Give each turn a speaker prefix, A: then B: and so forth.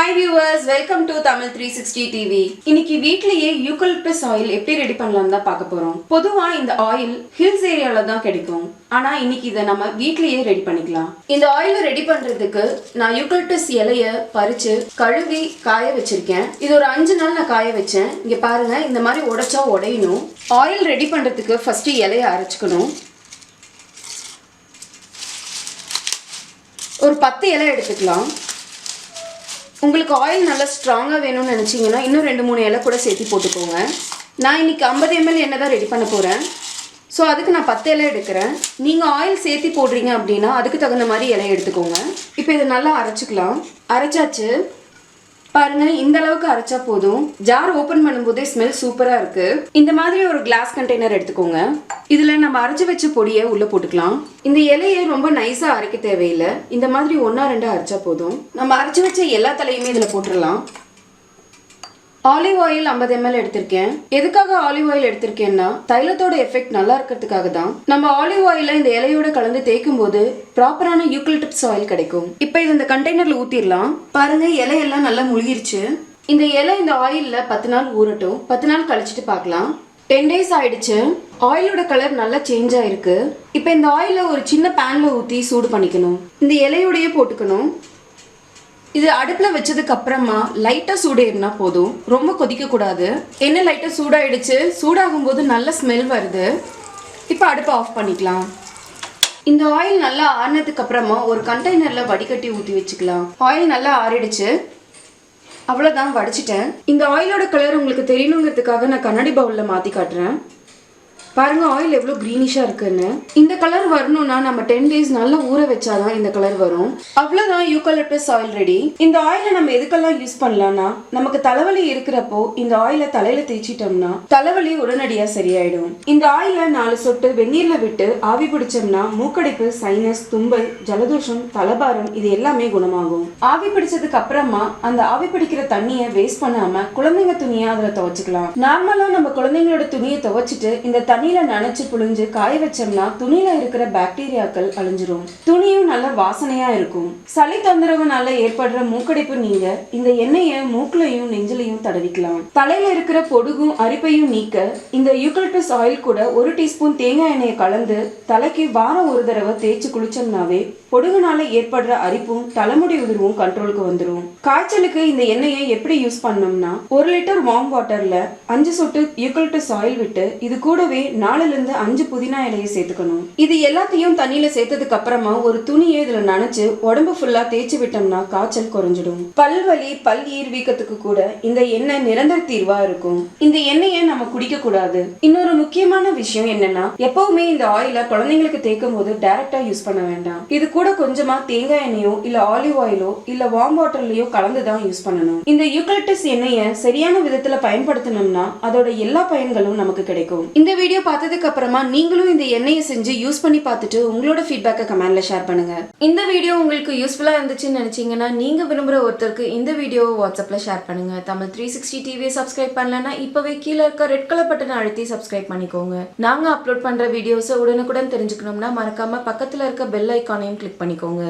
A: Hi viewers, welcome to TAMIL360 TV. இன்னைக்கு வீட்லயே eucalyptus oil எப்படி ரெடி பண்ணலாம்னு தான் பார்க்க போறோம். பொதுவா இந்த ஆயில் ஹில்ஸ் ஏரியால தான் கிடைக்கும். ஆனா இன்னைக்கு இத நம்ம வீட்லயே ரெடி பண்ணிக்கலாம். இந்த ஆயில் ரெடி பண்றதுக்கு நான் யூகலிப்டஸ் இலைய பறிச்சு கழுவி காய வச்சிருக்கேன். இது ஒரு 5 நாள் நான் காய வச்சேன். இங்க பாருங்க, இந்த மாதிரி உடைச்சா உடையணும். ஆயில் ரெடி பண்றதுக்கு ஃபர்ஸ்ட் இலைய அரைச்சுக்கணும். ஒரு 10 இலை எடுத்துக்கலாம். உங்களுக்கு ஆயில் நல்லா ஸ்ட்ராங்காக வேணும்னு நினச்சிங்கன்னா இன்னும் 2-3 இலை கூட சேர்த்து போட்டுக்கோங்க. நான் இன்றைக்கி 50 ml எண்ணெய் தான் ரெடி பண்ண போகிறேன். ஸோ அதுக்கு நான் 10 இலை எடுக்கிறேன். நீங்கள் ஆயில் சேர்த்து போடுறீங்க அப்படின்னா அதுக்கு தகுந்த மாதிரி இலையை எடுத்துக்கோங்க. இப்போ இதை நல்லா அரைச்சிக்கலாம். அரைச்சாச்சு பாருங்க, இந்த அளவுக்கு அரைச்சா போதும். ஜார் ஓபன் பண்ணும்போதே ஸ்மெல் சூப்பரா இருக்கு. இந்த மாதிரி ஒரு கிளாஸ் கண்டெய்னர் எடுத்துக்கோங்க. இதுல நம்ம அரைச்சு வச்ச பொடியை உள்ள போட்டுக்கலாம். இந்த இலையை ரொம்ப நைஸா அரைக்க தேவையில்லை. இந்த மாதிரி 1-2 அரைச்சா போதும். நம்ம அரைச்சு வச்ச எல்லா தலையுமே இதுல போட்டுடலாம். ஆலிவ் ஆயில் 50 ml எடுத்திருக்கேன். எதுக்காக ஆலிவ் ஆயில் எடுத்திருக்கேன்னா தைலத்தோட எஃபெக்ட் நல்லா இருக்கிறதுக்காக தான். நம்ம ஆலிவ் ஆயில இந்த இலையோட கலந்து தேய்க்கும் போது ப்ராப்பரான யூகலிப்டஸ் ஆயில் கிடைக்கும். இப்போ இது இந்த கண்டெய்னர்ல ஊத்திடலாம். பாருங்க, இலையெல்லாம் நல்லா முழுகிருச்சு. இந்த இலை இந்த ஆயில்ல 10 நாள் ஊறட்டும். 10 நாள் கழிச்சிட்டு பார்க்கலாம். 10 days ஆயிடுச்சு. ஆயிலோட கலர் நல்லா சேஞ்ச் ஆயிருக்கு. இப்போ இந்த ஆயில ஒரு சின்ன பேன்ல ஊத்தி சூடு பண்ணிக்கணும். இந்த இலையோடயே போட்டுக்கணும். இது அடுப்பில் வச்சதுக்கு அப்புறமா லைட்டாக சூடேறினா போதும், ரொம்ப கொதிக்க கூடாது. எண்ணெய் லைட்டாக சூடாயிடுச்சு. சூடாகும் போது நல்ல ஸ்மெல் வருது. இப்போ அடுப்பை ஆஃப் பண்ணிக்கலாம். இந்த ஆயில் நல்லா ஆறினதுக்கு அப்புறமா ஒரு கண்டெய்னரில் வடிகட்டி ஊற்றி வச்சுக்கலாம். ஆயில் நல்லா ஆறிடுச்சு. அவ்வளோதான், வடிச்சிட்டேன். இந்த ஆயிலோட கலர் உங்களுக்கு தெரியணுங்கிறதுக்காக நான் கண்ணாடி பவுலில் மாற்றி காட்டுறேன். பாருங்க, ஆயில் எவ்வளோ க்ரீனிஷாக இருக்குன்னு. இந்த கலர் வரணும்னா நம்ம 10 days நல்லா ஊற வச்சாதான் இந்த கலர் வரும். அவ்வளோதான், யூகலிப்டஸ் ஆயில் ரெடி. இந்த ஆயிலை நம்ம எதுக்கெல்லாம் யூஸ் பண்ணலாம்னா, நமக்கு தலைவலி இருக்கிறப்போ இந்த ஆயிலை தலையில தேய்ச்சிட்டோம்னா தலைவலி உடனடியாக சரியாயிடும். இந்த ஆயிலை 4 சொட்டு வெந்நீர்ல விட்டு ஆவி பிடிச்சோம்னா மூக்கடைப்பு, சைனஸ், தும்பல், ஜலதோஷம், தலபாரம் இது எல்லாமே குணமாகும். ஆவி பிடிச்சதுக்கு அப்புறமா அந்த ஆவி பிடிக்கிற தண்ணியை வேஸ்ட் பண்ணாம குழந்தைங்க துணியை அதில் துவைச்சுக்கலாம். நார்மலா நம்ம குழந்தைங்களோட துணியை துவைச்சிட்டு இந்த தண்ணியில நனைச்சு புழிஞ்சு காய வச்சோம்னா துணியில இருக்கிற பாக்டீரியாக்கள் அழிஞ்சிரும். துணியும் நல்ல வாசனையா இருக்கும். சளி தொந்தரவுனால ஏற்படுற மூக்கடைப்பு நீங்க இந்த எண்ணெயை மூக்குலையும் நெஞ்சிலையும் தடவிக்கலாம். தலையில இருக்கிற பொடுகும் அரிப்பையும் நீக்க இந்த யூகலிப்டஸ் ஆயில் கூட 1 டீஸ்பூன் தேங்காய் எண்ணெயை கலந்து தலைக்கு வாரம் ஒரு தடவை தேய்ச்சி குளிச்சோம்னாவே பொடுகுனால ஏற்படுற அரிப்பும் தலைமுடி உதிர்வும் கண்ட்ரோலுக்கு வந்துடும். காய்ச்சலுக்கு இந்த எண்ணெயை எப்படி யூஸ் பண்ணோம்னா 1 லிட்டர் வார்ம் வாட்டர்ல 5 சொட்டு யூகலிப்டஸ் ஆயில் விட்டு இது கூடவே 4 to 5 புதினா இலையை சேர்த்துக்கணும். இது எல்லாத்தையும் தண்ணியில சேர்த்ததுக்கு அப்புறமா ஒரு துணியை இதுல நனைச்சு உடம்பு ஃபுல்லா தேய்ச்சி விட்டோம்னா காய்ச்சல் குறைஞ்சிடும். பல்வலி, பல் ஈர் வீக்கத்துக்கு கூட இந்த எண்ணெய் நிரந்தர தீர்வா இருக்கும். இந்த எண்ணெயை நம்ம குடிக்க கூடாது. இன்னொரு முக்கியமான விஷயம் என்னன்னா, எப்பவுமே இந்த ஆயில குழந்தைங்களுக்கு தேய்க்கும் போது டைரக்டா யூஸ் பண்ண வேண்டாம். இது கூட கொஞ்சமா தேங்காய் எண்ணெயோ இல்ல ஆலிவ் ஆயிலோ இல்ல வார்ம் வாட்டர்லயோ கலந்துதான் யூஸ் பண்ணணும். இந்த யூகலிப்டஸ் எண்ணெயை சரியான விதத்துல பயன்படுத்தணும்னா அதோட எல்லா பயன்களும் நமக்கு கிடைக்கும். இந்த வீடியோ பார்த்ததுக்கு அப்புறமா நீங்களும் இந்த எண்ணெயை செஞ்சு யூஸ் பண்ணி பார்த்துட்டு உங்களோட ஃபீட்பேக்கை கமெண்ட்ல ஷேர் பண்ணுங்க. இந்த வீடியோ உங்களுக்கு யூஸ்ஃபுல்லா இருந்துச்சுன்னு நினைச்சீங்கன்னா நீங்க விரும்புற ஒருத்தருக்கு இந்த வீடியோ வாட்ஸ்அப்ல ஷேர் பண்ணுங்க. தமிழ்360 டிவியை சப்ஸ்கிரைப் பண்ணலன்னா இப்பவே கீழே இருக்க ரெட் கலர் பட்டனை அழுத்தி சப்ஸ்கிரைப் பண்ணிக்கோங்க. நாங்க அப்லோட் பண்ற வீடியோஸை உடனுக்குடன் தெரிஞ்சுக்கணும்னா மறக்காம பக்கத்துல இருக்க பெல் ஐக்கானையும் கிளிக் பண்ணிக்கோங்க.